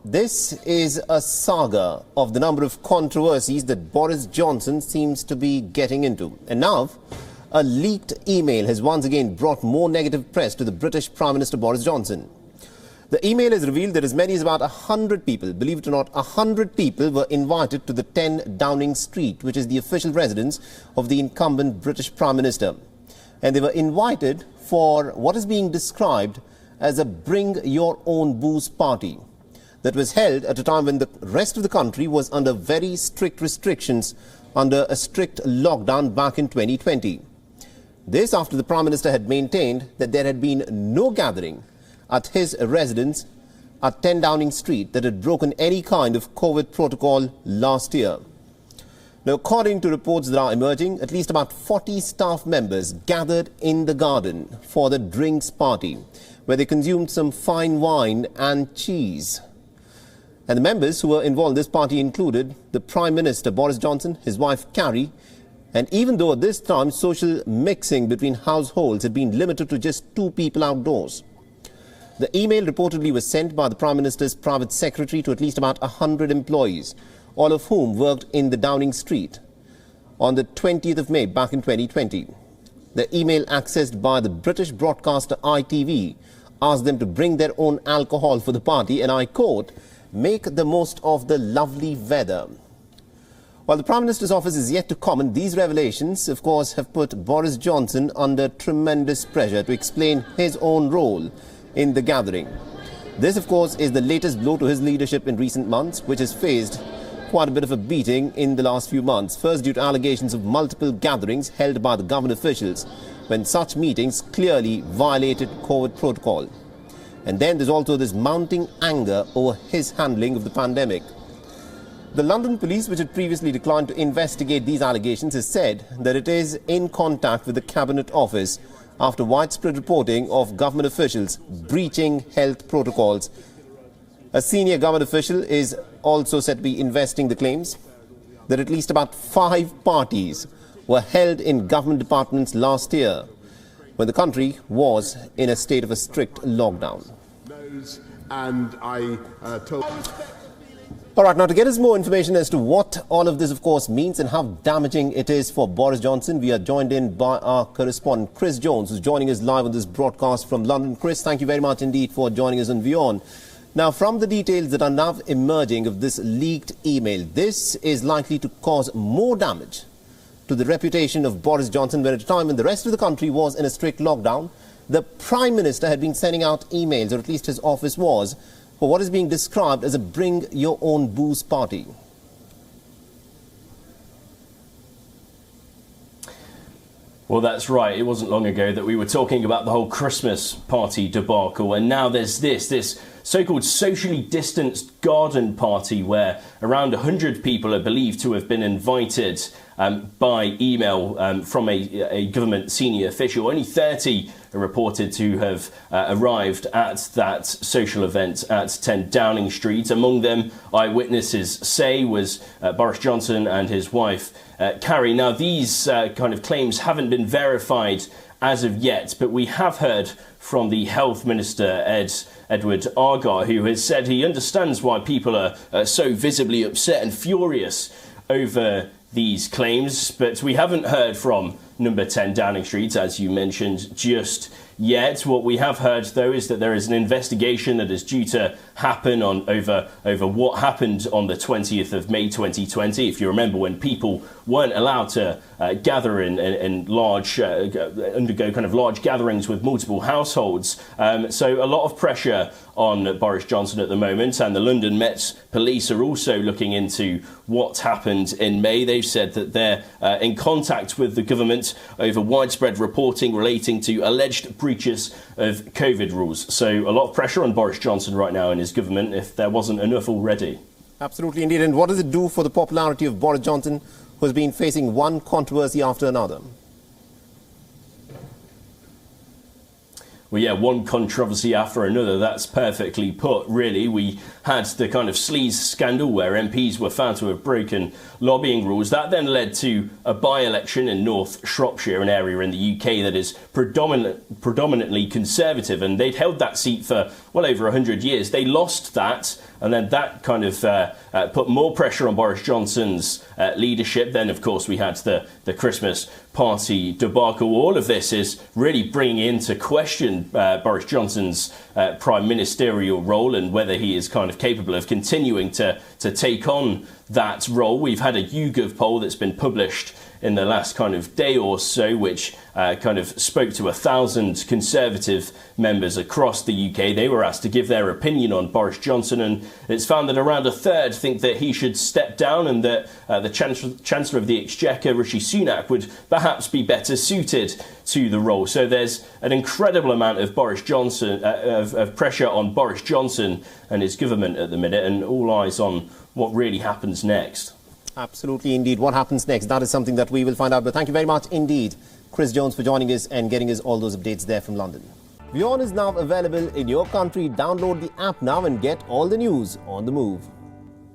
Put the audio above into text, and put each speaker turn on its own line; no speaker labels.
This is a saga of the number of controversies that Boris Johnson seems to be getting into. And now, a leaked email has once again brought more negative press to the British Prime Minister Boris Johnson. The email has revealed that as many as about 100 people, believe it or not, 100 people were invited to the 10 Downing Street, which is the official residence of the incumbent British Prime Minister. And they were invited for what is being described as a bring your own booze party that was held at a time when the rest of the country was under very strict restrictions, under a strict lockdown back in 2020. This after the Prime Minister had maintained that there had been no gathering at his residence at 10 Downing Street that had broken any kind of COVID protocol last year. Now, according to reports that are emerging, at least about 40 staff members gathered in the garden for the drinks party, where they consumed some fine wine and cheese. And the members who were involved in this party included the Prime Minister, Boris Johnson, his wife, Carrie. And even though at this time social mixing between households had been limited to just 2 people outdoors, the email reportedly was sent by the Prime Minister's private secretary to at least about 100 employees, all of whom worked in the Downing Street, on the 20th of May back in 2020. The email, accessed by the British broadcaster ITV, asked them to bring their own alcohol for the party, and I quote, "Make the most of the lovely weather." While the Prime Minister's office is yet to comment, these revelations, of course, have put Boris Johnson under tremendous pressure to explain his own role in the gathering. This, of course, is the latest blow to his leadership in recent months, which has faced quite a bit of a beating in the last few months. First, due to allegations of multiple gatherings held by the government officials when such meetings clearly violated COVID protocol. And then there's also this mounting anger over his handling of the pandemic. The London police, which had previously declined to investigate these allegations, has said that it is in contact with the Cabinet Office after widespread reporting of government officials breaching health protocols. A senior government official is also said to be investigating the claims that at least about 5 parties were held in government departments last year when the country was in a state of a strict lockdown.
And I told...
All right, now to get us more information as to what all of this, of course, means and how damaging it is for Boris Johnson, we are joined in by our correspondent, Chris Jones, who's joining us live on this broadcast from London. Chris, thank you very much indeed for joining us on WION. Now, from the details that are now emerging of this leaked email, this is likely to cause more damage to the reputation of Boris Johnson, when at a time when the rest of the country was in a strict lockdown, the Prime Minister had been sending out emails, or at least his office was, for what is being described as a bring your own booze party.
Well, that's right. It wasn't long ago that we were talking about the whole Christmas party debacle, and now there's this so-called socially distanced garden party where around 100 people are believed to have been invited by email from a government senior official. Only 30 are reported to have arrived at that social event at 10 Downing Street. Among them, eyewitnesses say, was Boris Johnson and his wife, Carrie. Now, these kind of claims haven't been verified as of yet, but we have heard from the Health Minister, Edward Argar, who has said he understands why people are so visibly upset and furious over these claims, but we haven't heard from number 10 Downing Street, as you mentioned, just yet. What we have heard, though, is that there is an investigation that is due to happen over what happened on the 20th of May 2020. If you remember, when people weren't allowed to gather in large, undergo kind of large gatherings with multiple households. So a lot of pressure on Boris Johnson at the moment, and the London Met Police are also looking into what happened in May. They've said that they're in contact with the government over widespread reporting relating to alleged breaches of COVID rules. So a lot of pressure on Boris Johnson right now and his government, if there wasn't enough already.
Absolutely indeed. And what does it do for the popularity of Boris Johnson, who has been facing one controversy after another?
Well, yeah, one controversy after another. That's perfectly put, really. We had the kind of sleaze scandal where MPs were found to have broken lobbying rules. That then led to a by-election in North Shropshire, an area in the UK that is predominantly Conservative, and they'd held that seat for well over 100 years. They lost that, and then that kind of put more pressure on Boris Johnson's leadership. Then, of course, we had the Christmas party debacle. All of this is really bringing into question Boris Johnson's prime ministerial role and whether he is kind of capable of continuing to take on that role. We've had a YouGov poll that's been published in the last kind of day or so, which kind of spoke to 1,000 Conservative members across the UK. They were asked to give their opinion on Boris Johnson, and it's found that around a third think that he should step down and that the Chancellor of the Exchequer, Rishi Sunak, would perhaps be better suited to the role. So there's an incredible amount of Boris Johnson, of pressure on Boris Johnson and his government at the minute, and all eyes on what really happens next.
Absolutely, indeed. What happens next? That is something that we will find out. But thank you very much indeed, Chris Jones, for joining us and getting us all those updates there from London. WION is now available in your country. Download the app now and get all the news on the move.